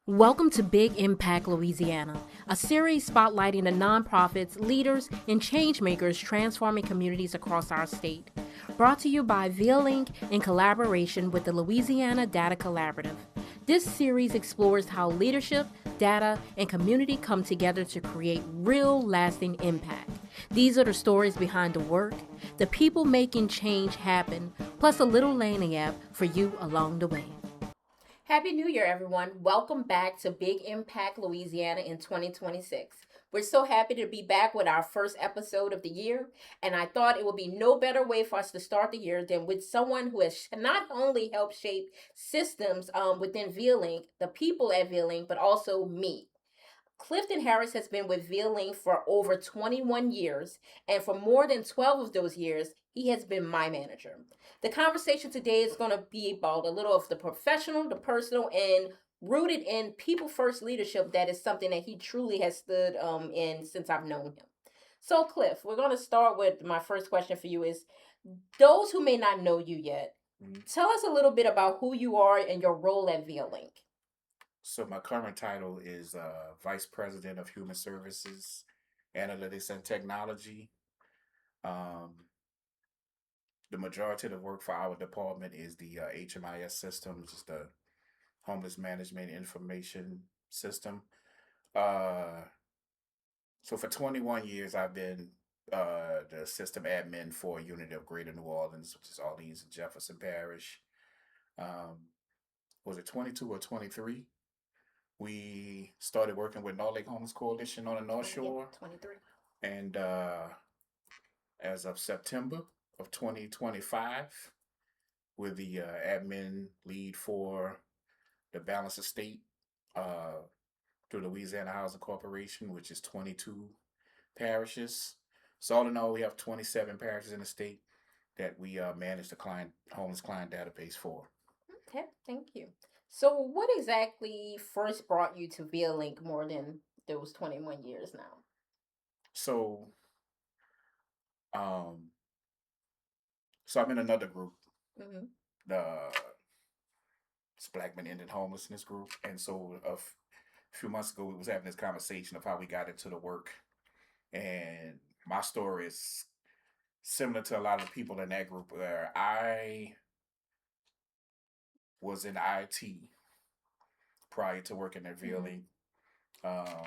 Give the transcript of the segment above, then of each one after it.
Welcome to Big Impact Louisiana, a series spotlighting the nonprofits, leaders, and changemakers transforming communities across our state. Brought to you by VLink in collaboration with the Louisiana Data Collaborative. This series explores how leadership, data, and community come together to create real, lasting impact. These are the stories behind the work, the people making change happen, plus a little lagniappe for you along the way. Happy New Year, everyone. Welcome back to Big Impact Louisiana in 2026. We're so happy to be back with our first episode of the year, and I thought it would be no better way for us to start the year than with someone who has not only helped shape systems within VLink, the people at VLink, but also me. Clifton Harris has been with VLink for over 21 years, and for more than 12 of those years, he has been my manager. The conversation today is going to be about a little of the professional, the personal, and rooted in people first leadership. That is something that he truly has stood in since I've known him. So, Cliff, we're going to start with my first question for you is those who may not know you yet, tell us a little bit about who you are and your role at VLink. So my current title is Vice President of Human Services, Analytics and Technology. Um, the majority of the work for our department is the HMIS system, which is the Homeless Management Information System. Uh, so for 21 years, I've been the system admin for a unit of Greater New Orleans, which is Orleans and Jefferson Parish. Um, was it 22 or 23? We started working with North Lake Homeless Coalition on the North Shore. 23. And as of September of 2025, we're the admin lead for the Balance Estate uh, through Louisiana Housing Corporation, which is 22 parishes. So all in all, we have 27 parishes in the state that we manage the homeless client database for. Okay, thank you. So, what exactly first brought you to VLink more than those 21 years now? So, um, so I'm in another group, Mm-hmm. the it's Black Men Ending Homelessness group, and so few months ago we was having this conversation of how we got into the work, and my story is similar to a lot of the people in that group where I was in IT prior to working at VLE. Um,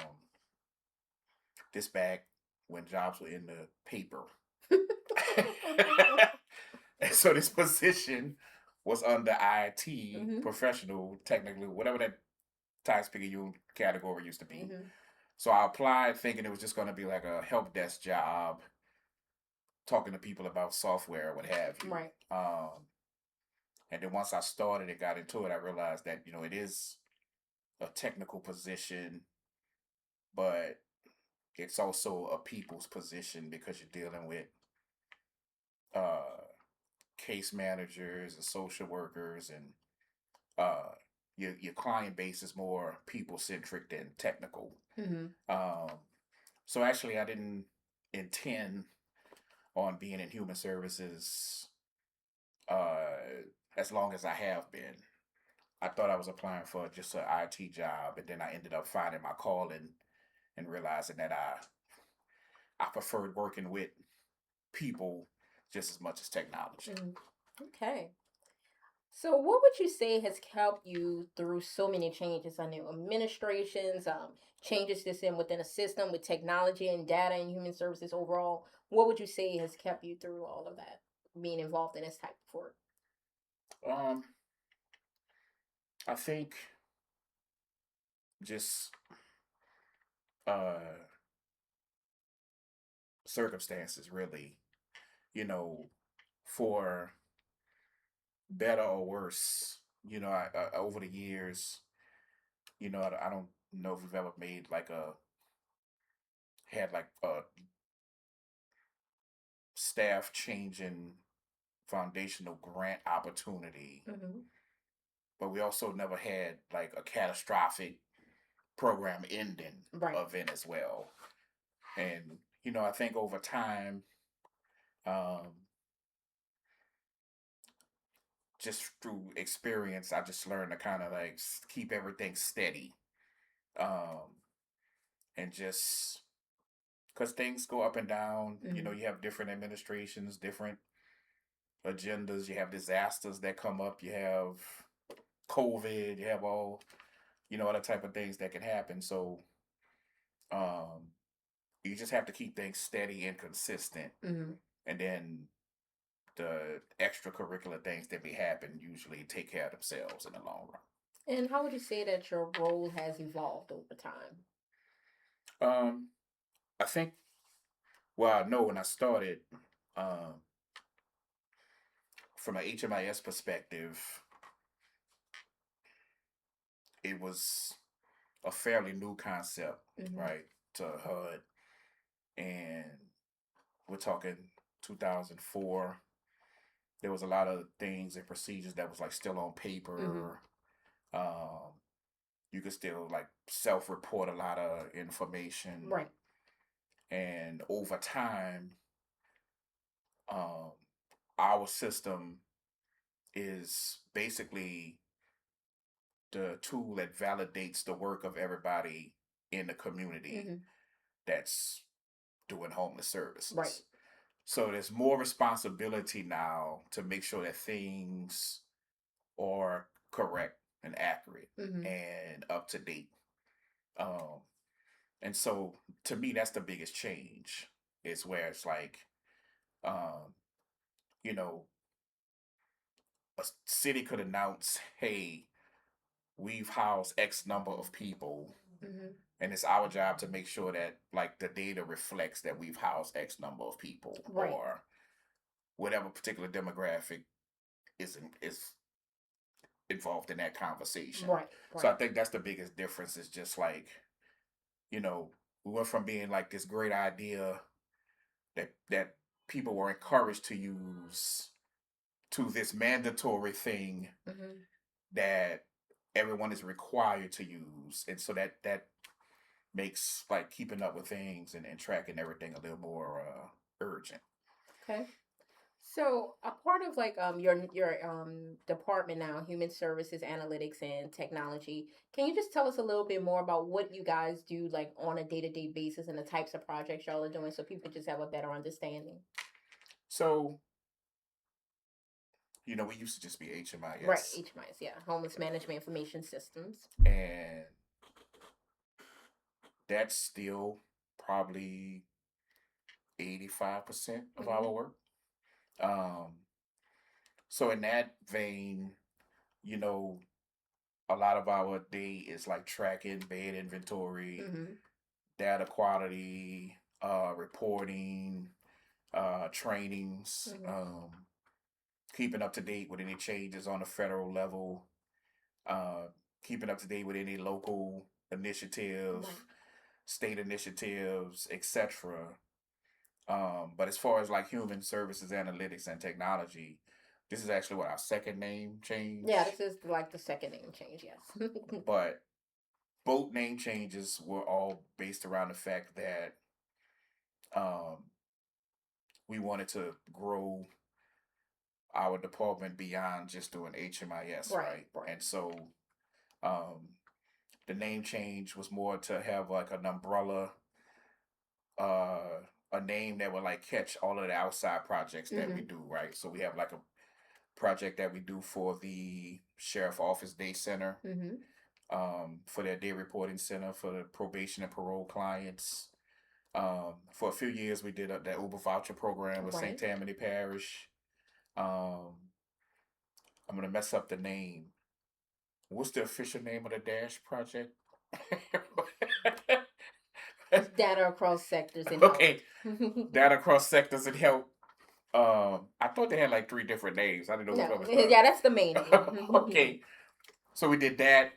this back when jobs were in the paper. And so this position was under IT professional, technically, whatever that tax picker you category used to be. So I applied thinking it was just going to be like a help desk job, talking to people about software, what have you. Right. And then once I started and got into it, I realized that it is a technical position, but it's also a people's position because you're dealing with uh, case managers and social workers, and your client base is more people centric than technical. So actually, I didn't intend on being in human services as long as I have been. I thought I was applying for just an IT job, and then I ended up finding my calling and realizing that I preferred working with people just as much as technology. Okay. So, what would you say has helped you through so many changes? I know administrations, changes this in within a system with technology and data and human services overall. What would you say has kept you through all of that, being involved in this type of work? Um, I think just uh, circumstances, really. For better or worse. Over the years, I don't know if we've ever made had like a staff changing foundational grant opportunity, but we also never had like a catastrophic program ending event as well. And I think over time, um, just through experience, I just learned to kind of like keep everything steady. um, and just because things go up and down. You have different administrations, different agendas. You have disasters that come up. You have COVID. You have all other type of things that can happen. So um, you just have to keep things steady and consistent, and then the extracurricular things that may happen usually take care of themselves in the long run. And how would you say that your role has evolved over time? Um, I think, well, I know when I started, um, from an HMIS perspective, it was a fairly new concept, right, to HUD. And we're talking 2004. There was a lot of things and procedures that was like still on paper. Um, you could still like self-report a lot of information. Right. And over time, um, our system is basically the tool that validates the work of everybody in the community that's doing homeless services. Right. So there's more responsibility now to make sure that things are correct and accurate and up to date. And so to me, that's the biggest change. Is where it's like, um, you know, a city could announce, "Hey, we've housed X number of people, and it's our job to make sure that like the data reflects that we've housed X number of people, right, or whatever particular demographic is involved in that conversation." right, So I right. think that's the biggest difference. Is just like, we went from being like this great idea that people were encouraged to use to this mandatory thing that everyone is required to use, and so that makes like keeping up with things and tracking everything a little more urgent. Okay. So a part of like your department now, Human Services, Analytics, and Technology. Can you just tell us a little bit more about what you guys do like on a day-to-day basis and the types of projects y'all are doing, so people just have a better understanding? So we used to just be HMIS. Right, HMIS, yeah, Homeless Management Information Systems. And that's still probably 85% of our work. So in that vein, you know, a lot of our day is like tracking bed inventory, data quality, reporting, trainings, keeping up to date with any changes on the federal level, uh, keeping up to date with any local initiatives, state initiatives, etc. But as far as like human services, analytics, and technology, this is actually what our second name change. Yeah, this is like the second name change, yes. But both name changes were all based around the fact that um, we wanted to grow our department beyond just doing HMIS, right? And so the name change was more to have like an umbrella, a name that would like catch all of the outside projects that we do, right? So we have like a project that we do for the Sheriff Office Day Center, for their day reporting center for the probation and parole clients. For a few years, we did the Uber voucher program with St. Tammany Parish. I'm gonna mess up the name. What's the official name of the Dash project? Data across sectors and okay, data across sectors and help. I thought they had like 3 different names. I didn't know which one was the... Yeah, that's the main name. Okay, so we did that.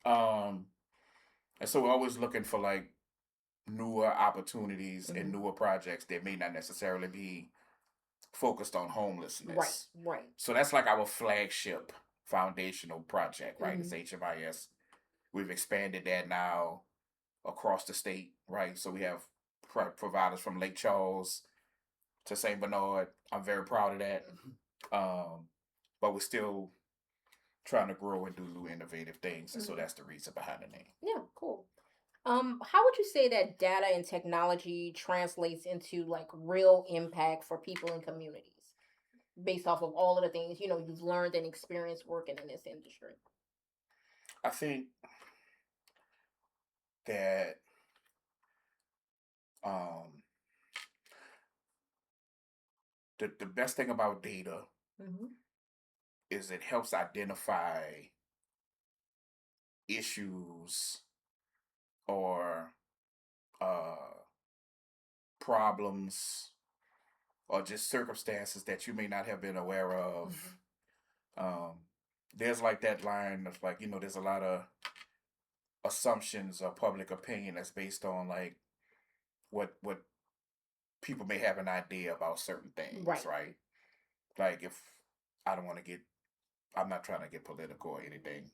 And so we're always looking for like newer opportunities and newer projects that may not necessarily be focused on homelessness. Right. So that's like our flagship foundational project, right? It's HMIS. We've expanded that now across the state, right? So we have providers from Lake Charles to St. Bernard. I'm very proud of that. But we're still trying to grow and do new innovative things. And so that's the reason behind the name. Yeah, cool. How would you say that data and technology translates into like real impact for people and communities based off of all of the things you've learned and experienced working in this industry? I think that um, the best thing about data Mm-hmm. is it helps identify issues or uh, problems or just circumstances that you may not have been aware of. Mm-hmm. Um, there's like that line of like, there's a lot of assumptions or public opinion that's based on like what people may have an idea about certain things, Right. right? Like if I don't want to get, I'm not trying to get political or anything.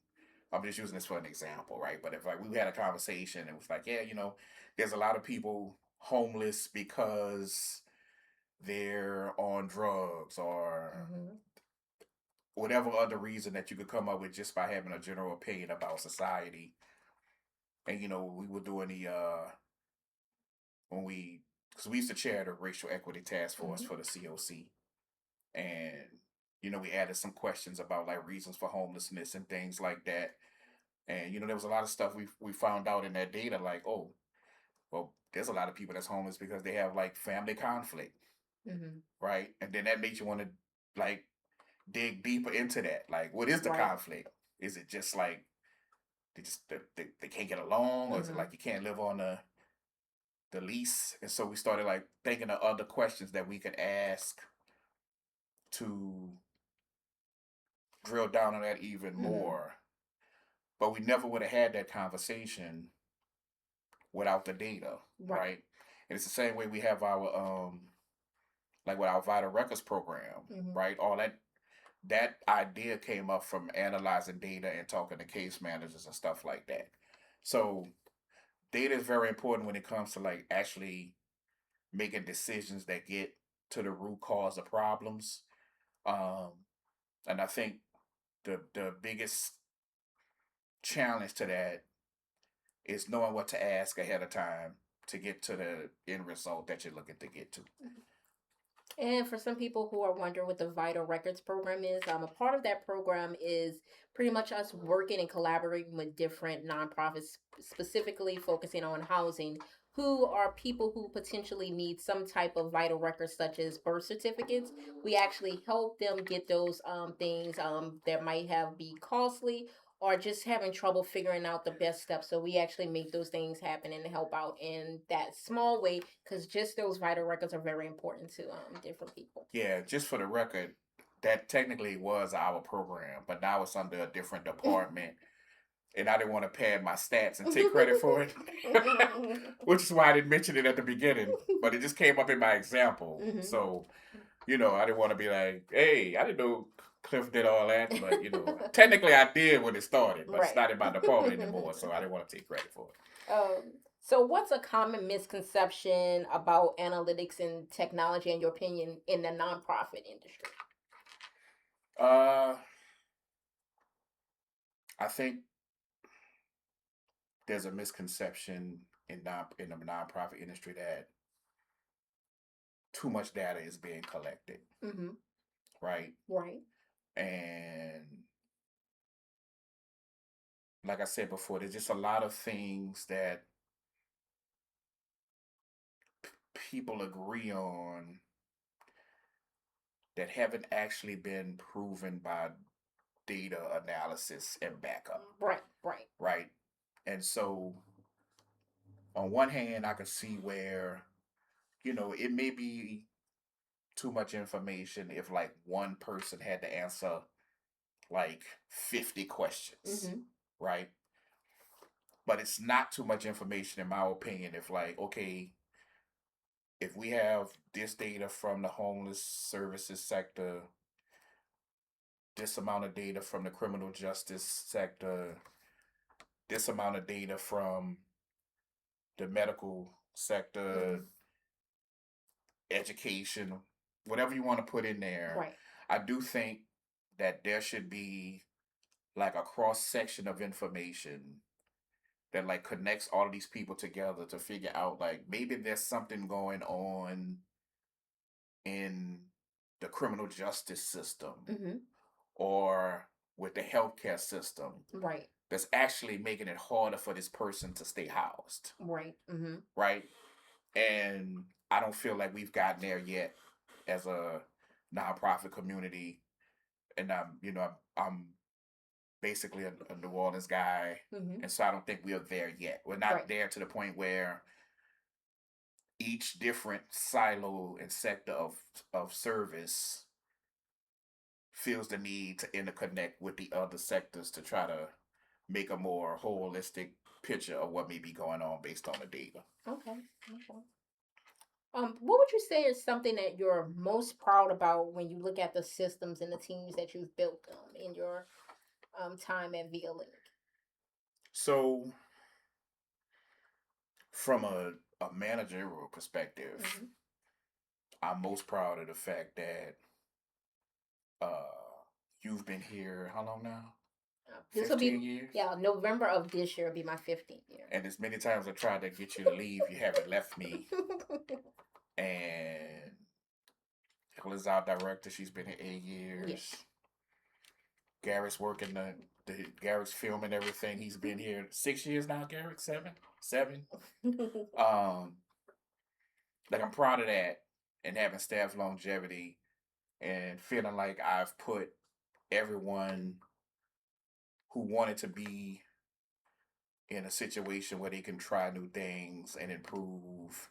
I'm just using this for an example, right? But if like we had a conversation and it was like, yeah, there's a lot of people homeless because they're on drugs or Mm-hmm. whatever other reason that you could come up with just by having a general opinion about society. And we were doing the when we because we used to chair the racial equity task force Mm-hmm. for the COC, and we added some questions about like reasons for homelessness and things like that. And there was a lot of stuff we found out in that data, like, oh, well, there's a lot of people that's homeless because they have like family conflict, Mm-hmm. right? And then that makes you want to like dig deeper into that. Like, what is the Right. conflict? Is it just like they can't get along, or is it Mm-hmm. like you can't live on the lease? And so we started like thinking of other questions that we could ask to drill down on that even Mm-hmm. more. But we never would have had that conversation without the data, Right. right? And it's the same way we have our like with our Vital Records program, Mm-hmm. right? All that idea came up from analyzing data and talking to case managers and stuff like that. So data is very important when it comes to like actually making decisions that get to the root cause of problems. Um, and I think the biggest challenge to that is knowing what to ask ahead of time to get to the end result that you're looking to get to. And for some people who are wondering what the Vital Records program is, a part of that program is pretty much us working and collaborating with different nonprofits, specifically focusing on housing, who are people who potentially need some type of vital records, such as birth certificates. We actually help them get those things that might have be costly or just having trouble figuring out the best steps. So we actually make those things happen and help out in that small way because just those vital records are very important to different people. Yeah, just for the record, that technically was our program, but now it's under a different department. And I didn't want to pad my stats and take credit for it, which is why I didn't mention it at the beginning. But it just came up in my example. Mm-hmm. So, I didn't want to be like, hey, I didn't know Cliff did all that. But, technically I did when it started, but it's Right. not in my department anymore. So I didn't want to take credit for it. So, what's a common misconception about analytics and technology, in your opinion, in the nonprofit industry? Uh, I think there's a misconception in the nonprofit industry that too much data is being collected, Mm-hmm. right? Right. And like I said before, there's just a lot of things that people agree on that haven't actually been proven by data analysis and backup, Right. Right. right? And so, on one hand, I can see where, it may be too much information if like one person had to answer like 50 questions, Mm-hmm. right? But it's not too much information, in my opinion, if like, okay, if we have this data from the homeless services sector, this amount of data from the criminal justice sector, this amount of data from the medical sector, Mm-hmm. education, whatever you want to put in there, Right. I do think that there should be like a cross section of information that like connects all of these people together to figure out like maybe there's something going on in the criminal justice system Mm-hmm. or with the healthcare system Right. that's actually making it harder for this person to stay housed. Right. Mm-hmm. Right. And I don't feel like we've gotten there yet as a nonprofit community. And I'm basically a New Orleans guy. Mm-hmm. And so I don't think we're there yet. We're not Right. there to the point where each different silo and sector of service feels the need to interconnect with the other sectors to try to make a more holistic picture of what may be going on based on the data. Okay. Okay. What would you say is something that you're most proud about when you look at the systems and the teams that you've built in your time at VLink? So, from a managerial perspective, Mm-hmm. I'm most proud of the fact that uh, you've been here how long now? This will 15 be, years? yeah, November of this year will be my 15th year. And as many times I tried to get you to leave, you haven't left me. And Hella's our director. She's been here 8 years. Yes. Garrett's working Garrett's filming everything. He's been here 6 years now, Garrett? Seven? Um, like I'm proud of that and having staff longevity and feeling like I've put everyone who wanted to be in a situation where they can try new things and improve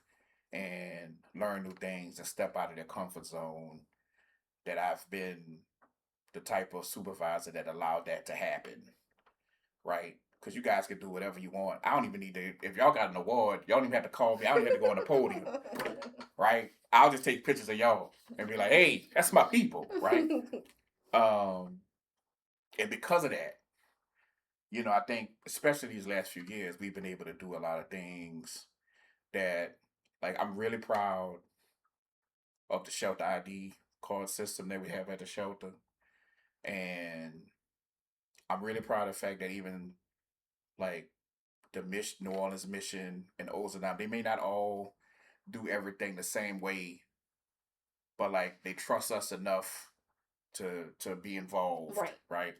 and learn new things and step out of their comfort zone, that I've been the type of supervisor that allowed that to happen, right? Because you guys can do whatever you want. I don't even need to, if y'all got an award, y'all don't even have to call me. I don't even have to go on the podium, right? I'll just take pictures of y'all and be like, hey, that's my people, right? And because of that, I think especially these last few years, we've been able to do a lot of things that, like, I'm really proud of the shelter ID card system that we have at the shelter. And I'm really proud of the fact that even like the New Orleans mission and Ozanam, they may not all do everything the same way, but like they trust us enough to be involved, Right. right?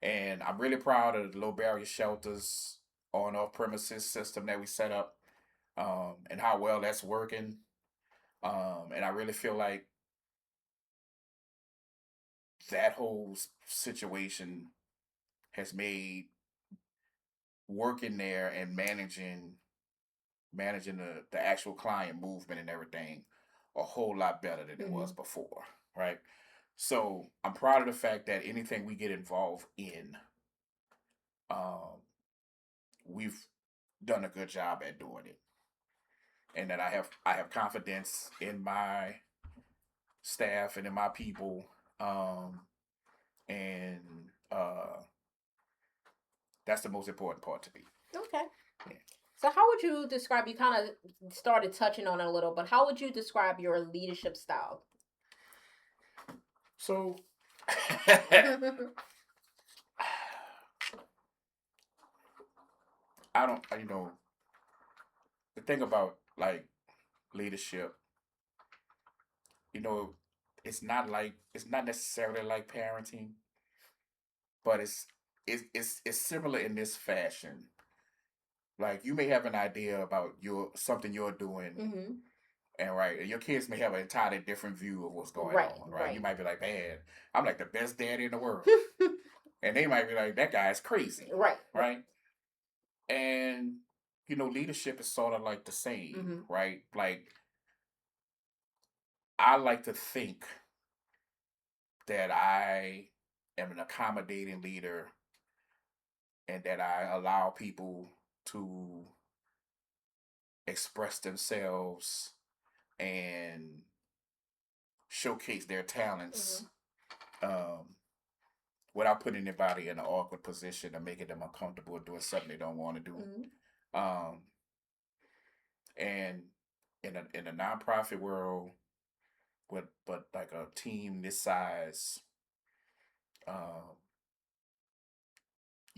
And I'm really proud of the low barrier shelters on off premises system that we set up, and how well that's working. And I really feel like that whole situation has made working there and managing the actual client movement and everything a whole lot better than it was before, right? So I'm proud of the fact that anything we get involved in, um, we've done a good job at doing it, and that I have confidence in my staff and in my people, and that's the most important part to me. Okay. Yeah. So how would you describe, you kind of started touching on it a little, but how would you describe your leadership style? So I don't, the thing about like leadership, you know, it's not necessarily like parenting, but it's similar in this fashion. Like you may have an idea about something you're doing, Mm-hmm. and right, and your kids may have an entirely different view of what's going Right, on, right? You right. might be like, man, I'm like the best daddy in the world, and they might be like, that guy's crazy, Right. right? And leadership is sort of like the same, Mm-hmm. right? Like I like to think that I am an accommodating leader and that I allow people to express themselves and showcase their talents, um, without putting anybody in an awkward position or making them uncomfortable doing something they don't want to do. Mm-hmm. Um, and in a nonprofit world, but like a team this size, um,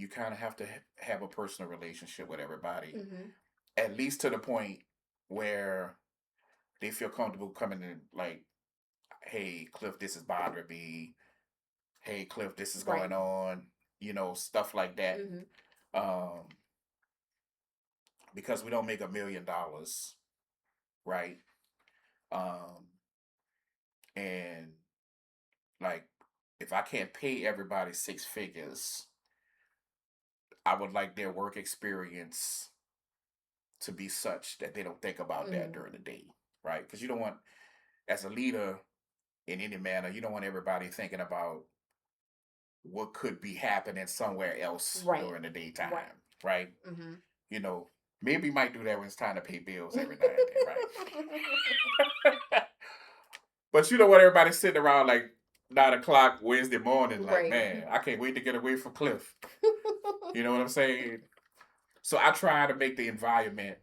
you kind of have to have a personal relationship with everybody, Mm-hmm. at least to the point where they feel comfortable coming in, like, hey, Cliff, this is bothering me. Hey, Cliff, this is Right. going on. Stuff like that. Mm-hmm. Um, because we don't make $1 million, right? Um, and like, if I can't pay everybody 6 figures, I would like their work experience to be such that they don't think about that Mm-hmm. during the day, right? Because you don't want, as a leader in any manner, you don't want everybody thinking about what could be happening somewhere else Right. during the daytime, Right. right? Mm-hmm. You know, maybe you might do that when it's time to pay bills every now and then, right? But you don't want everybody sitting around like 9 o'clock Wednesday morning, like, Right. man, I can't wait to get away from Cliff. You know what I'm saying? So I try to make the environment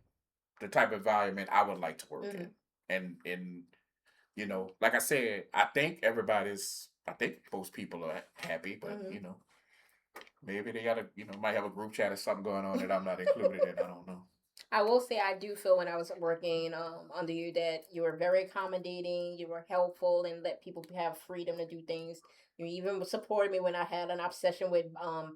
the type of environment I would like to work Mm-hmm. in. And like I said, I think most people are happy, but Mm-hmm. maybe they gotta, might have a group chat or something going on that I'm not included in. I don't know. I will say I do feel when I was working under you that you were very accommodating, you were helpful, and let people have freedom to do things. You even supported me when I had an obsession with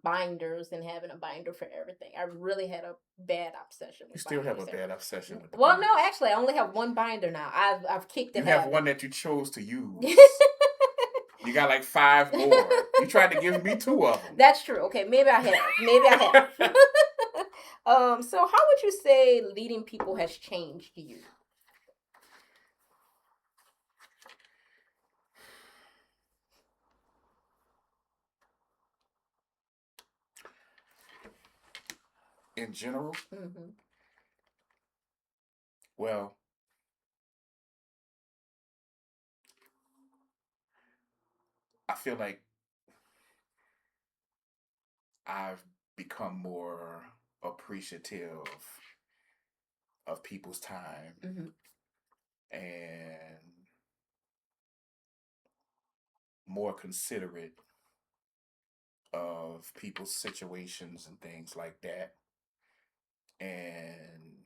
binders and having a binder for everything. I really had a bad obsession You with still have a binders. bad obsession with the Well, no, binders. actually, I only have one binder now. I've kicked the You have habit. one that you chose to use. You got like 5 more. You tried to give me 2 of them. That's true. Okay, maybe I have. Maybe I have. So how would you say leading people has changed you? In general, Mm-hmm. well, I feel like I've become more appreciative of people's time Mm-hmm. and more considerate of people's situations and things like that. And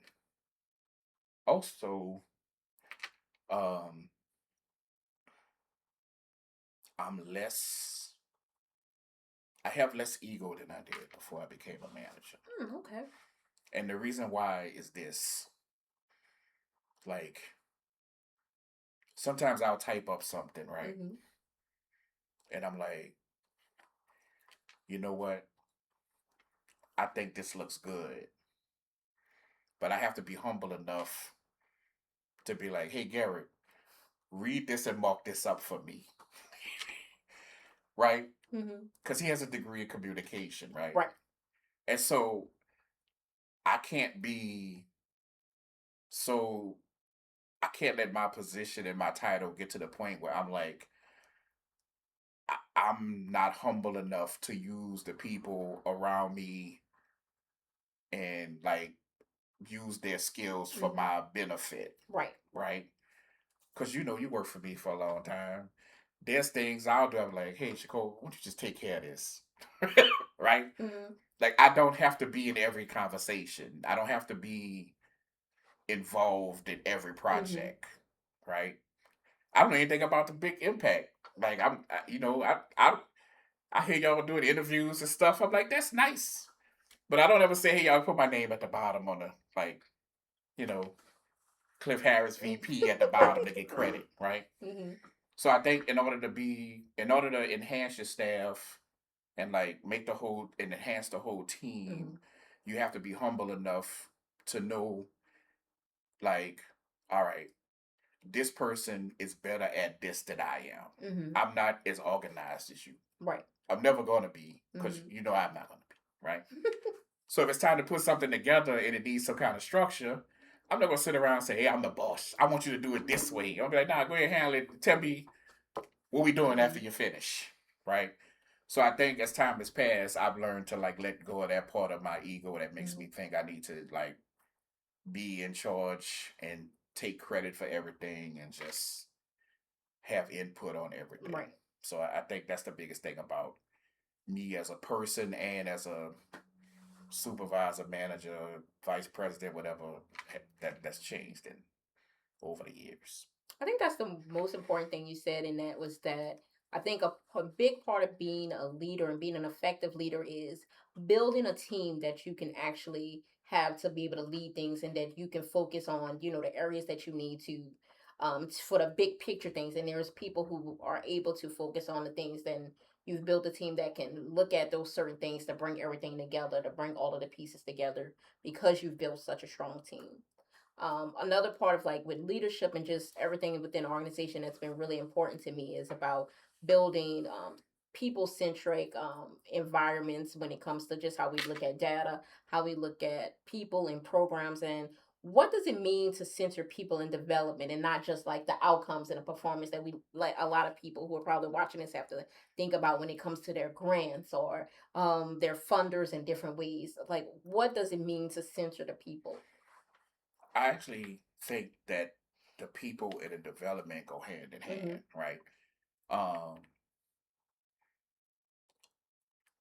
also, um, I'm less, I have less ego than I did before I became a manager. Okay. And the reason why is this, like, sometimes I'll type up something, right? Mm-hmm. And I'm like, you know what? I think this looks good. But I have to be humble enough to be like, hey, Garrett, read this and mark this up for me. Right? Mm-hmm. Because he has a degree in communication, right? Right. And so I can't be so, I can't let my position and my title get to the point where I'm like, I'm not humble enough to use the people around me and like use their skills for Mm-hmm. my benefit, Right. right? Because you work for me for a long time. There's things I'll do. I'm like, hey, Shakur, why don't you just take care of this? Right? Mm-hmm. Like, I don't have to be in every conversation. I don't have to be involved in every Mm-hmm. project, right? I don't know anything about the big impact. Like, I hear y'all doing interviews and stuff. I'm like, that's nice, but I don't ever say, hey, y'all put my name at the bottom on the like, you know, Cliff Harris VP at the bottom to get credit, right? Mm-hmm. So I think in order to enhance your staff and like enhance the whole Mm-hmm. team, you have to be humble enough to know, like, all right, this person is better at this than I am. Mm-hmm. I'm not as organized as you. Right. I'm never gonna be, because Mm-hmm. I'm not gonna be, right? So if it's time to put something together and it needs some kind of structure, I'm not gonna sit around and say, hey, I'm the boss. I want you to do it this way. I'll be like, nah, go ahead and handle it. Tell me what we doing Mm-hmm. after you finish, right? So I think as time has passed, I've learned to like let go of that part of my ego that makes Mm-hmm. me think I need to like be in charge and take credit for everything and just have input on everything. Right. So I think that's the biggest thing about me as a person and as a supervisor, manager, vice president, whatever, that's changed in over the years. I think that's the most important thing you said in that was that I think a big part of being a leader and being an effective leader is building a team that you can actually have to be able to lead things and that you can focus on, the areas that you need to for the big picture things. And there's people who are able to focus on the things, then you've built a team that can look at those certain things to bring everything together, to bring all of the pieces together because you've built such a strong team. Another part of like with leadership and just everything within an organization that's been really important to me is about building people centric environments when it comes to just how we look at data, how we look at people and programs, and what does it mean to center people in development and not just like the outcomes and the performance that we like a lot of people who are probably watching this have to think about when it comes to their grants or their funders in different ways. Like, what does it mean to center the people? I actually think that the people and the development go hand in Hmm. hand, right? Um,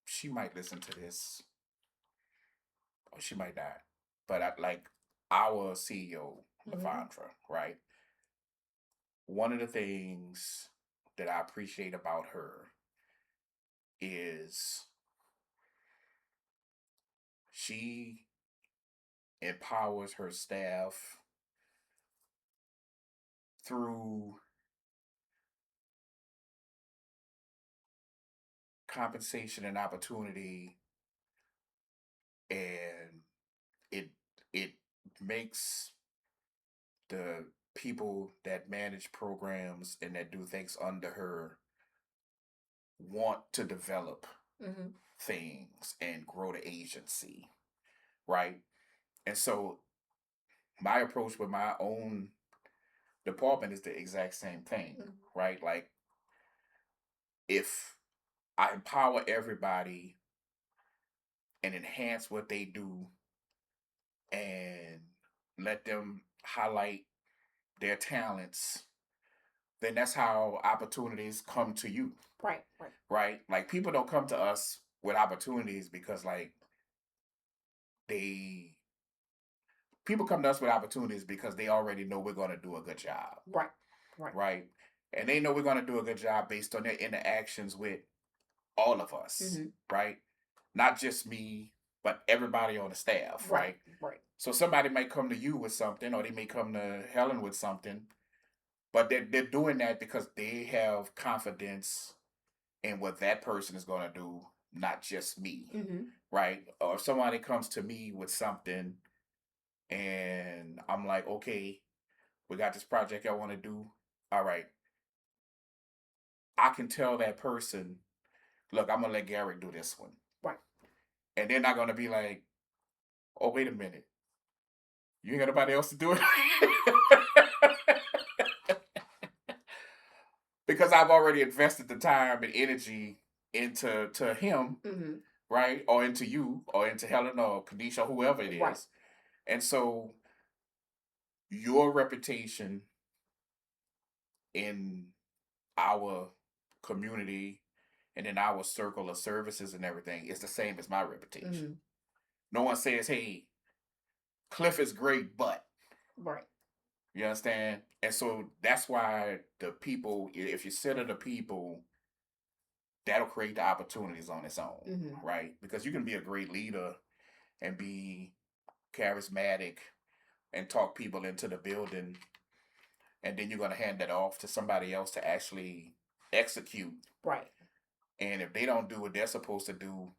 she might listen to this, or she might not. But I like our CEO, Hmm. Lavandra, right? One of the things that I appreciate about her is she empowers her staff through compensation and opportunity, and it it makes the people that manage programs and that do things under her want to develop Hmm. things and grow the agency, right? And so my approach with my own department is the exact same thing, right? Like if I empower everybody and enhance what they do and let them highlight their talents, then that's how opportunities come to you, Right, right, right? Like people don't come to us with opportunities because like they people come to us with opportunities because they already know we're going to do a good job, right, right. right? And they know we're going to do a good job based on their interactions with all of us, Hmm. right? Not just me, but everybody on the staff, Right, right? right, So somebody might come to you with something, or they may come to Helen with something, but they're doing that because they have confidence in what that person is going to do, not just me, hmm, right? Or if somebody comes to me with something and I'm like, okay, we got this project I want to do. All right, I can tell that person, look, I'm gonna let Garrett do this one, right. and they're not gonna be like, oh, wait a minute, you ain't got nobody else to do it. Because I've already invested the time and energy into him, Hmm. right? Or into you, or into Helen or Kanisha, or whoever it Right. is. And so your reputation in our community and in our circle of services and everything is the same as my reputation. Hmm. No one says, hey, Cliff is great, but Right. you understand? And so that's why the people, if you center the people, that'll create the opportunities on its own, Hmm. right? Because you can be a great leader and be charismatic and talk people into the building, and then you're going to hand that off to somebody else to actually execute. Right. And if they don't do what they're supposed to do,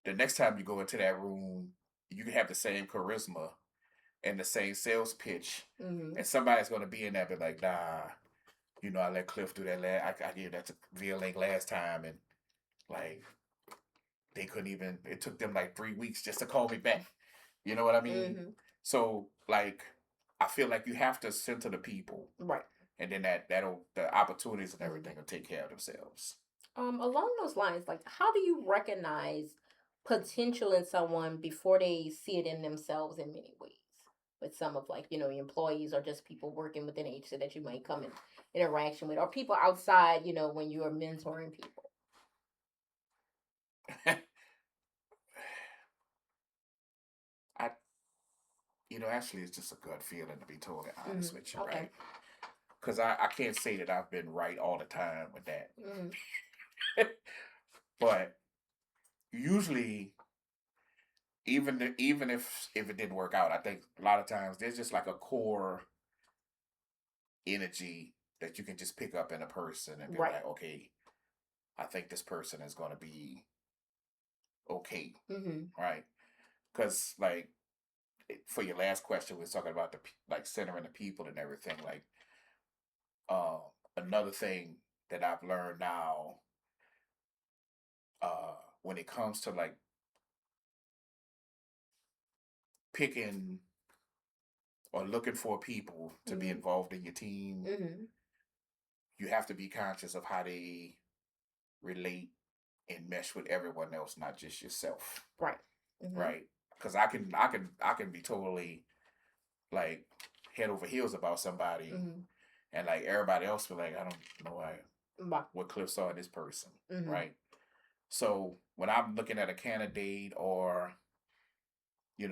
the next time you go into that room, you can have the same charisma and the same sales pitch, Hmm. and somebody's going to be in there, be like, nah, I let Cliff do that. I gave that to VLA last time, and like they couldn't even. It took them like 3 weeks just to call me back. You know what I mean? Hmm. So like, I feel like you have to center the people, Right. and then that'll the opportunities and Hmm. everything will take care of themselves. Along those lines, like, how do you recognize potential in someone before they see it in themselves in many ways? With some of like, your employees or just people working within an agency that you might come in interaction with, or people outside, when you are mentoring people. I, actually, it's just a gut feeling to be totally honest with you, Okay. right? Because I can't say that I've been right all the time with that. But usually, even if it didn't work out, I think a lot of times there's just like a core energy that you can just pick up in a person and be Right. like, okay, I think this person is going to be okay, right? Because like for your last question, we was talking about the like centering the people and everything. Like, uh, another thing that I've learned now, when it comes to like picking or looking for people to be involved in your team, you have to be conscious of how they relate and mesh with everyone else, not just yourself. Right. Right. Because I can be totally like head over heels about somebody, and like everybody else be like, I don't know what Cliff saw in this person, right? So when I'm looking at a candidate or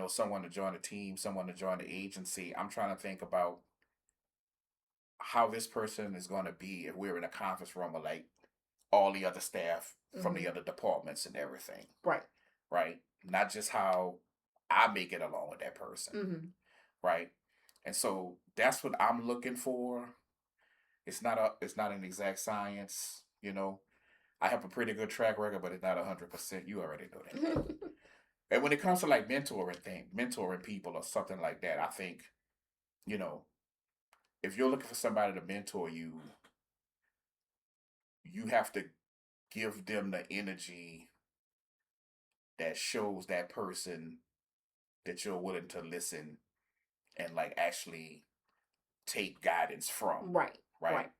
someone to join a team, someone to join the agency, I'm trying to think about how this person is going to be if we're in a conference room with like all the other staff from the other departments and everything. Right. Right. Not just how I make it along with that person. Right. And so that's what I'm looking for. It's not an exact science. I have a pretty good track record, but it's not 100%. You already know that. And when it comes to like mentoring people or something like that, I think, you know, if you're looking for somebody to mentor you, you have to give them the energy that shows that person that you're willing to listen and like actually take guidance from. Right. Right.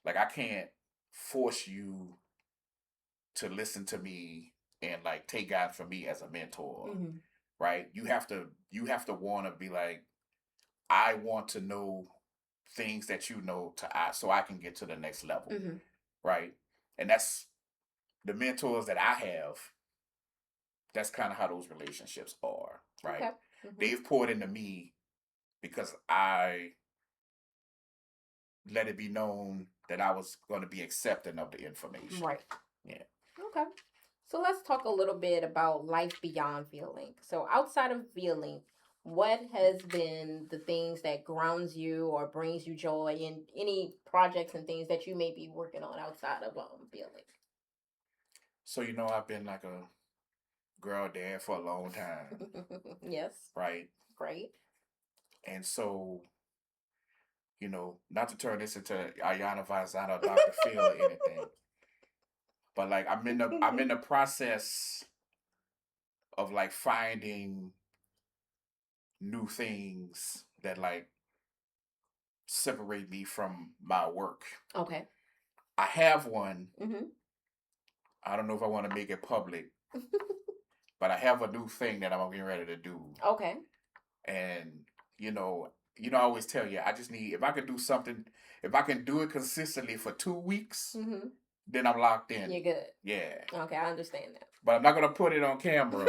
Like I can't force you to listen to me and like take guidance from me as a mentor. Right. You have to want to be like, I want to know things that you know so I can get to the next level. Right. And that's the mentors that I have. That's kind of how those relationships are. Right. Okay. They've poured into me because I let it be known that I was going to be accepting of the information. Right. Yeah. Okay. So let's talk a little bit about life beyond Violink. So outside of Violink, what has been the things that grounds you or brings you joy in any projects and things that you may be working on outside of Violink? So I've been like a girl dad for a long time. Yes. Right. Great. And so, not to turn this into Ayana Vazana or Dr. Phil or anything, but like I'm in the process of like finding new things that like separate me from my work. Okay. I have one. I don't know if I want to make it public, but I have a new thing that I'm getting ready to do. Okay. And I always tell you, I just need, if I can do something, if I can do it consistently for 2 weeks, then I'm locked in. You're good. Yeah. Okay, I understand that. But I'm not gonna put it on camera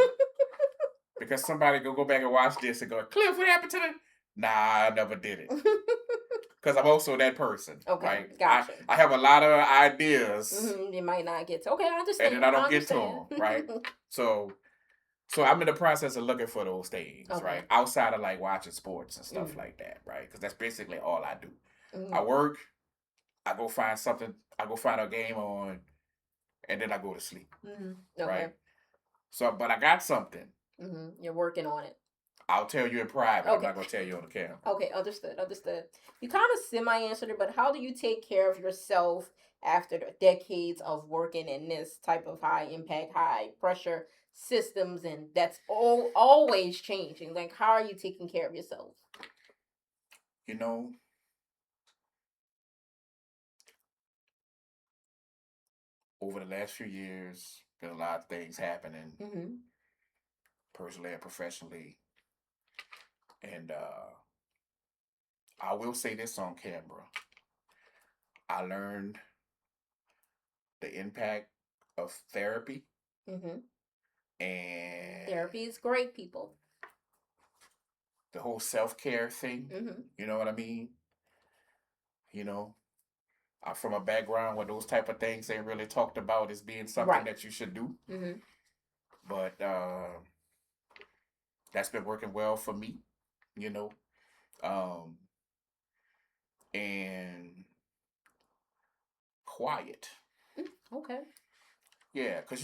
because somebody go back and watch this and go, Cliff, what happened to the? Nah, I never did it. Because I'm also that person. Okay, right? gotcha. I have a lot of ideas. You might not get to. Okay, I understand. And then I don't get to them, right? So I'm in the process of looking for those things, right? Outside of like watching sports and stuff like that, right? Because that's basically all I do. I work, I go find something, I go find a game on, and then I go to sleep, right? So, but I got something. You're working on it. I'll tell you in private. I'm not going to tell you on the camera. Okay, understood. You kind of semi-answered it, but how do you take care of yourself after the decades of working in this type of high impact, high pressure systems, and that's always changing? Like, how are you taking care of yourself? Over the last few years, there's a lot of things happening, personally and professionally. And I will say this on camera. I learned the impact of therapy and therapy is great, people. The whole self-care thing. Mm-hmm. You know what I mean? You know, I'm from a background where those type of things ain't really talked about as being something Right. that you should do. Mm-hmm. But that's been working well for me, you know. Um, and quiet. Okay. Yeah, because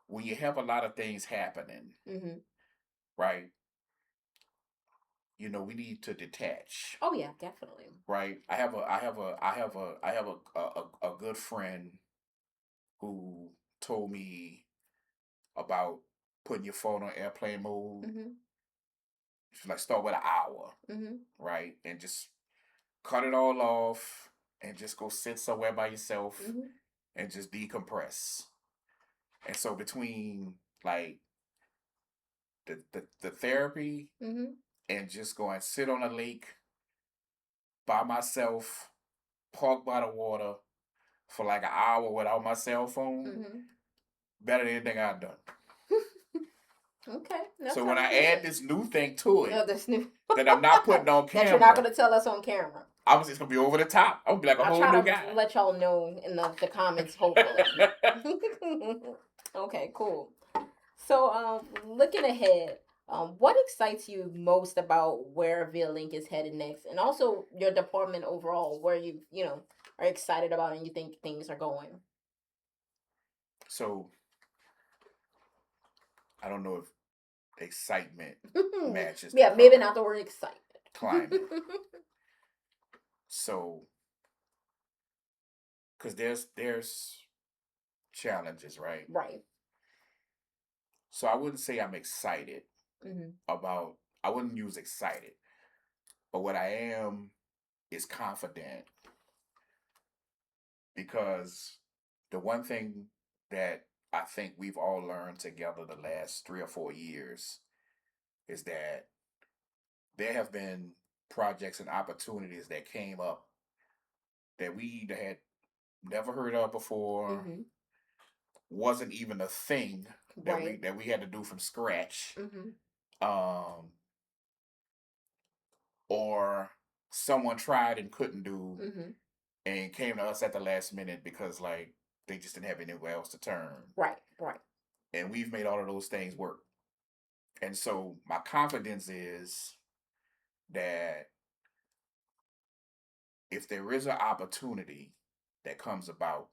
when you have a lot of things happening, Mm-hmm. right? We need to detach. Oh yeah, definitely. Right. I have a good friend who told me about putting your phone on airplane mode. Mm-hmm. She's like, start with an hour, Mm-hmm. right? And just cut it all off and just go sit somewhere by yourself Mm-hmm. and just decompress. And so between like the therapy Mm-hmm. and just go and sit on a lake by myself, park by the water for like an hour without my cell phone, Mm-hmm. better than anything I've done. Okay. That So when sounds I good. add this new thing to it, No, this new that I'm not putting on camera, that you're not going to tell us on camera. I was just gonna be over the top. I'm gonna be like a I'll whole try new to guy. let y'all know in the comments, hopefully. Okay, cool. So, looking ahead, what excites you most about where V-Link is headed next, and also your department overall, where you are excited about and you think things are going? So I don't know if excitement matches the Yeah, maybe current not the word excitement. climate. So, because there's challenges, right? Right. So I wouldn't say I'm excited Mm-hmm. about. I wouldn't use excited, but what I am is confident because the one thing that I think we've all learned together the last 3 or 4 years is that there have been projects and opportunities that came up that we either had never heard of before, Mm-hmm. wasn't even a thing Right. that we had to do from scratch, Mm-hmm. um, or someone tried and couldn't do Mm-hmm. and came to us at the last minute because like they just didn't have anywhere else to turn. Right. Right. And we've made all of those things work. And so my confidence is that if there is an opportunity that comes about,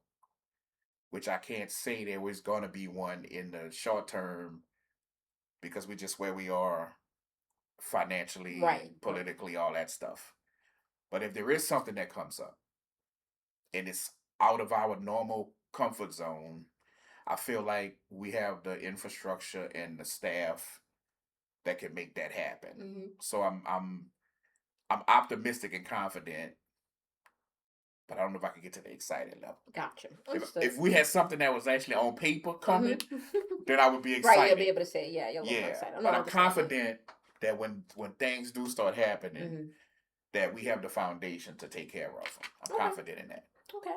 which I can't say there was going to be one in the short term because we're just where we are financially Right. and politically, all that stuff. But if there is something that comes up and it's out of our normal comfort zone, I feel like we have the infrastructure and the staff that can make that happen. Mm-hmm. So I'm optimistic and confident, but I don't know if I can get to the excited level. Gotcha. If we had something that was actually on paper coming, then I would be Right, excited. you'll be able to say, yeah, you'll look more excited. But I'm confident that when things do start happening, that we have the foundation to take care of them. I'm confident in that. Okay.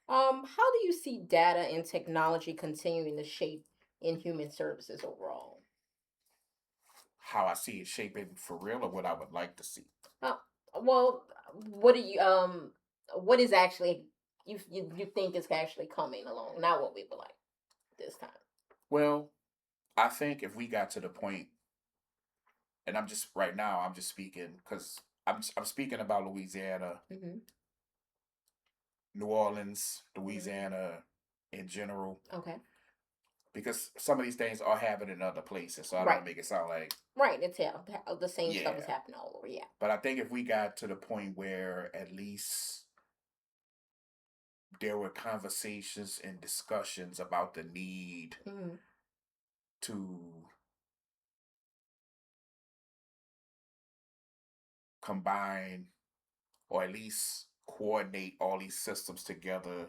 How do you see data and technology continuing to shape in human services overall? How I see it shaping for real, or what I would like to see. Well, what do you what is actually you think is actually coming along? Not what we would like this time. Well, I think if we got to the point, and I'm just right now, I'm just speaking because I'm speaking about Louisiana, Mm-hmm. New Orleans, Mm-hmm. Louisiana in general, Okay. because some of these things are happening in other places. So I don't Right. want to make it sound like Right. It's the same stuff is yeah. happening all over. Yeah. But I think if we got to the point where at least there were conversations and discussions about the need Mm-hmm. to combine or at least coordinate all these systems together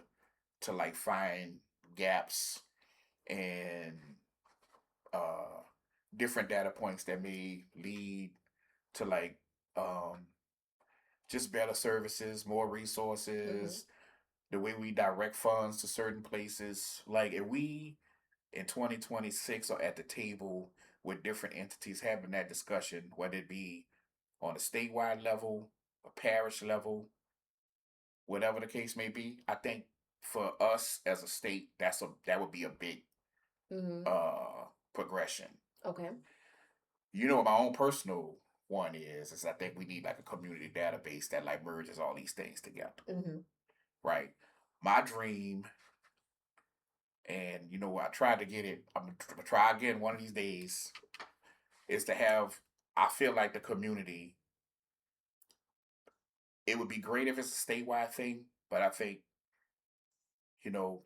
to like find gaps and uh different data points that may lead to like um just better services, more resources, the way we direct funds to certain places. Like if we in 2026 are at the table with different entities having that discussion, whether it be on a statewide level, a parish level, whatever the case may be. I think for us as a state, that would be a big Mm-hmm. progression. Okay. You know what my own personal one is I think we need like a community database that like merges all these things together. Mm-hmm. Right. My dream, and you know, I tried to get it. I'm gonna try again one of these days. Is to have. I feel like the community. It would be great if it's a statewide thing, but I think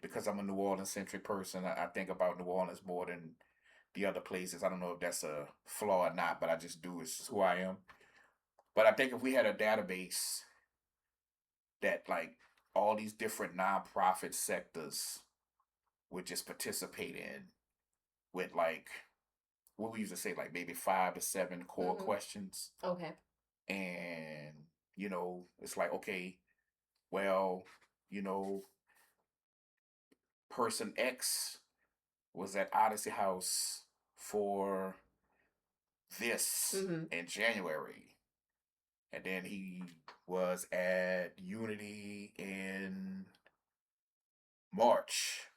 because I'm a New Orleans centric person, I think about New Orleans more than the other places. I don't know if that's a flaw or not, but I just do. It's just who I am. But I think if we had a database that like all these different nonprofit sectors would just participate in with like what we used to say, like maybe 5 to 7 core questions. Okay. And, it's like, okay, well, you know, person X was at Odyssey House for this in January. And then he was at Unity in March.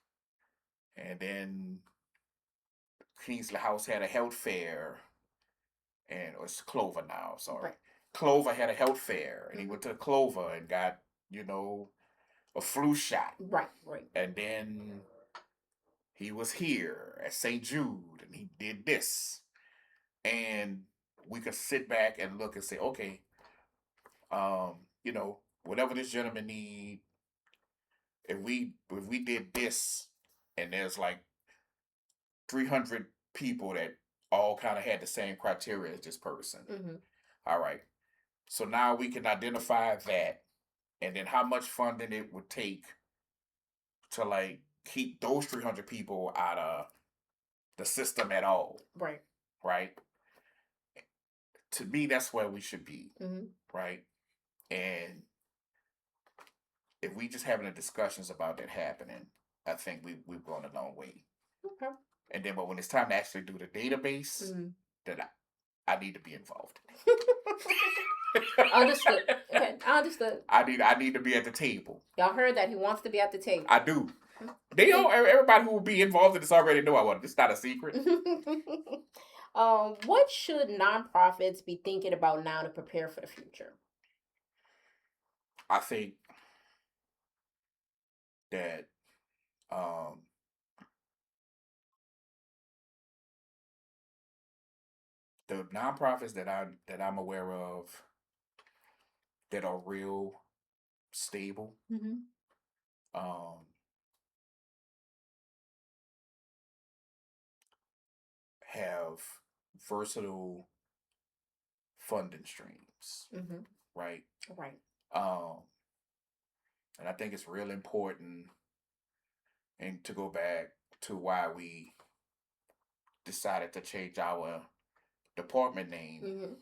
And then Kingsley House had a health fair. And it's Clover now, sorry. Right. Clover had a health fair. And he went to Clover and got, a flu shot. Right, right. And then he was here at St. Jude and he did this. And we could sit back and look and say, okay, whatever this gentleman need, if we did this, and there's like 300 people that all kind of had the same criteria as this person. Mm-hmm. All right. So now we can identify that, and then how much funding it would take to like keep those 300 people out of the system at all. Right. Right. To me, that's where we should be. Mm-hmm. Right. And if we just having the discussions about that happening, I think we've gone a long way. Okay. And then, but when it's time to actually do the database, then I need to be involved. Understood. Okay, I understood. I need to be at the table. Y'all heard that he wants to be at the table. I do. They know everybody who will be involved in this already know I want. It's not a secret. What should nonprofits be thinking about now to prepare for the future? I think that the nonprofits that I'm aware of that are real stable, have versatile funding streams, right? Right. And I think it's real important, and to go back to why we decided to change our department name,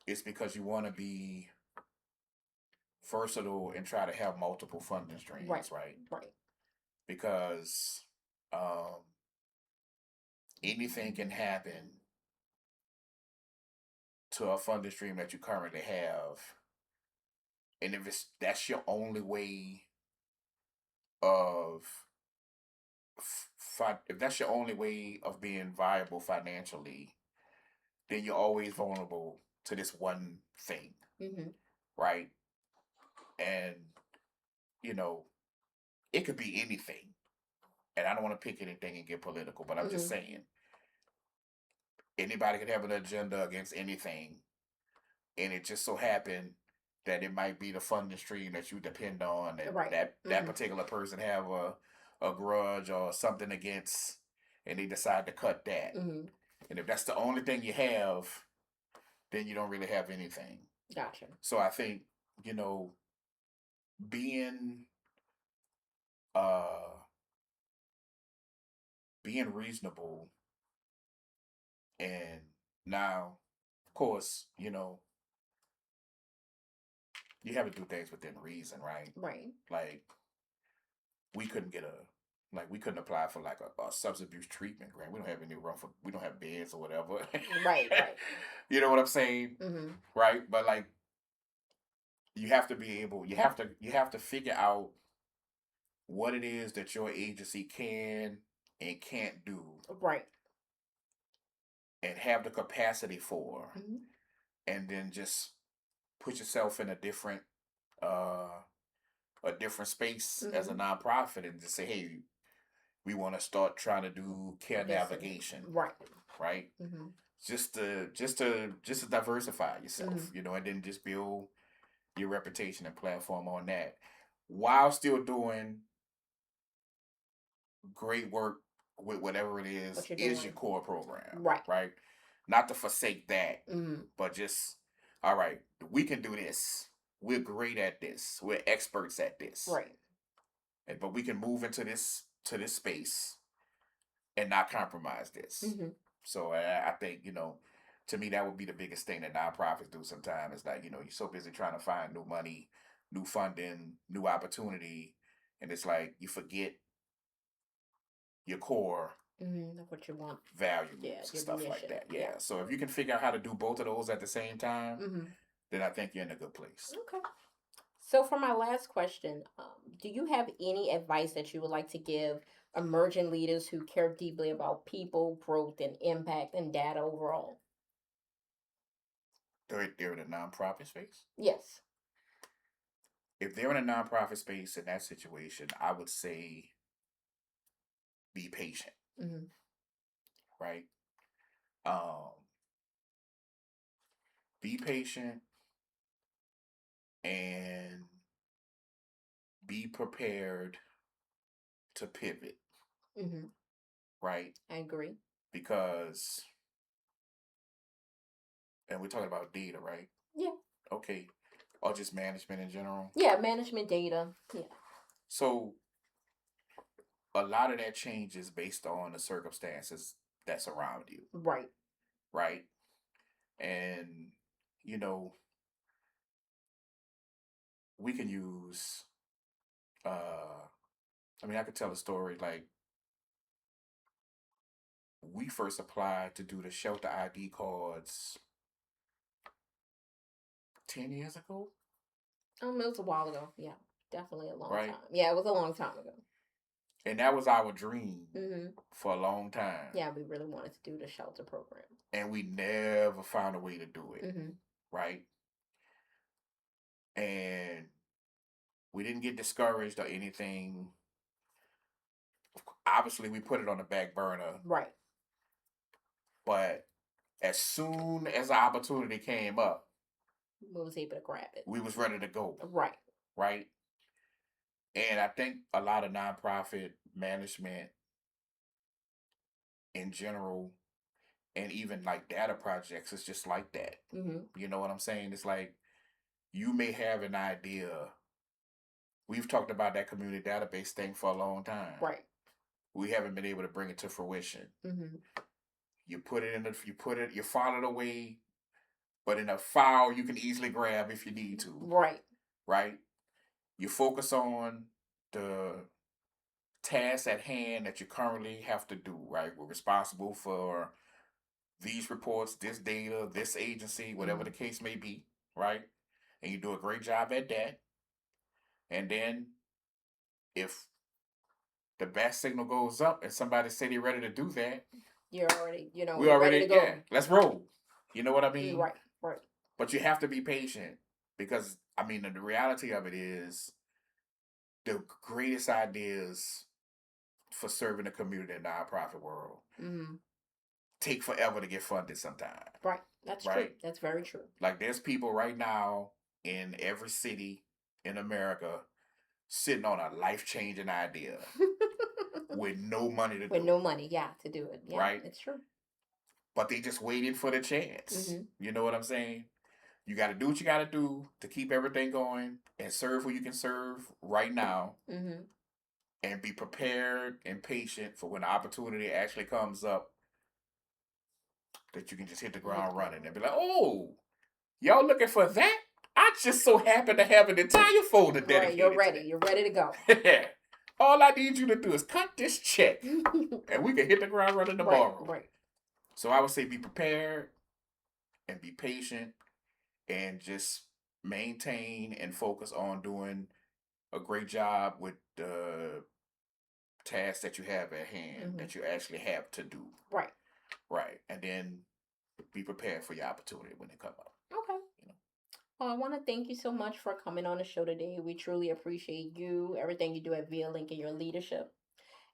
it's because you want to be versatile and try to have multiple funding streams, right? Right. Because anything can happen to a funding stream that you currently have, and if that's your only way of if that's your only way of being viable financially, then you're always vulnerable to this one thing, right? And it could be anything, and I don't want to pick anything and get political, but I'm just saying anybody could have an agenda against anything, and it just so happened that it might be the funding stream that you depend on, that particular person have a grudge or something against, and they decide to cut that. And if that's the only thing you have, then you don't really have anything. Gotcha. So I think, being reasonable, and now, of course, you have to do things within reason, right? Right. Like, we couldn't get Like we couldn't apply for like a substance abuse treatment grant. We don't have any room for. We don't have beds or whatever. Right, right. You know what I'm saying? Mm-hmm. Right. But like you have to be able. You have to figure out what it is that your agency can and can't do, Right. and have the capacity for, Mm-hmm. and then just put yourself in uh a different space as a Mm-hmm. nonprofit and just say, hey, we want to start trying to do care Listen. navigation, Right. right? Mm-hmm. Just to diversify yourself, Mm-hmm. and then just build your reputation and platform on that, while still doing great work with whatever it What you're is your doing. core program, Right. right? Not to forsake that, Mm-hmm. but just, all right, we can do this. We're great at this. We're experts at this. Right. But we can move into this space and not compromise this. Mm-hmm. So I think, to me that would be the biggest thing that nonprofits do sometimes. It's like, you're so busy trying to find new money, new funding, new opportunity, and it's like you forget your core Mm-hmm. What you want. values Yeah, and your stuff mission. like that. Yeah. Yeah. So if you can figure out how to do both of those at the same time, Mm-hmm. then I think you're in a good place. Okay. So for my last question, do you have any advice that you would like to give emerging leaders who care deeply about people, growth, and impact and data overall? They're in a nonprofit space. Yes. If they're in a nonprofit space in that situation, I would say be patient, Mm-hmm. right? Um, be patient and be prepared to pivot, Mm-hmm. right? I agree. Because, and we're talking about data, right? Yeah. Okay. Or just management in general. Yeah, management data. Yeah. So a lot of that changes based on the circumstances that's around you, Right. right? And, you know, we can use, I could tell a story like we first applied to do the shelter ID cards 10 years ago, It was a while ago. Yeah, definitely a long right? time. Yeah, it was a long time ago. And that was our dream Mm-hmm. for a long time. Yeah, we really wanted to do the shelter program. And we never found a way to do it, Mm-hmm. right? And we didn't get discouraged or anything. Obviously, we put it on the back burner. Right. But as soon as the opportunity came up, We was able to grab it. we was ready to go. Right. Right. And I think a lot of nonprofit management in general, and even like data projects, is just like that. Mm-hmm. You know what I'm saying? It's like you may have an idea. We've talked about that community database thing for a long time. Right. We haven't been able to bring it to fruition. Mm-hmm. You file it away, but in a file you can easily grab if you need to. Right. Right? You focus on the tasks at hand that you currently have to do, right? We're responsible for these reports, this data, this agency, whatever the case may be, right? And you do a great job at that. And then if the bat signal goes up and somebody say they're ready to do that, you're already, we already, ready to go. yeah, let's roll. You know what I mean? Right, right. But you have to be patient because, the reality of it is the greatest ideas for serving the community in the nonprofit world take forever to get funded sometimes. Right. That's true. That's very true. Like there's people right now in every city in America sitting on a life-changing idea with no money to do it. With no money, to do it. Yeah, right? It's true. But they just waiting for the chance. You know what I'm saying? You got to do what you got to do to keep everything going and serve who you can serve right now. And be prepared and patient for when the opportunity actually comes up that you can just hit the ground running and be like, oh, y'all looking for that? I just so happen to have an entire folder dedicated. Right, you're ready. You're ready to go. All I need you to do is cut this check, and we can hit the ground running tomorrow. Right. So I would say be prepared and be patient and just maintain and focus on doing a great job with the tasks that you have at hand that you actually have to do. Right. Right. And then be prepared for your opportunity when it comes up. Okay. Well, I want to thank you so much for coming on the show today. We truly appreciate you, everything you do at ViaLink, and your leadership.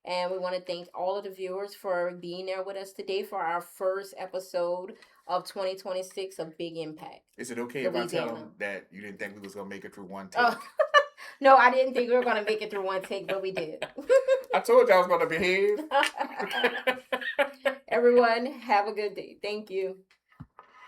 And we want to thank all of the viewers for being there with us today for our first episode of 2026 of Big Impact. Is it okay if I tell them that you didn't think we was going to make it through one take? No, I didn't think we were going to make it through one take, but we did. I told you I was going to behave. Everyone, have a good day. Thank you.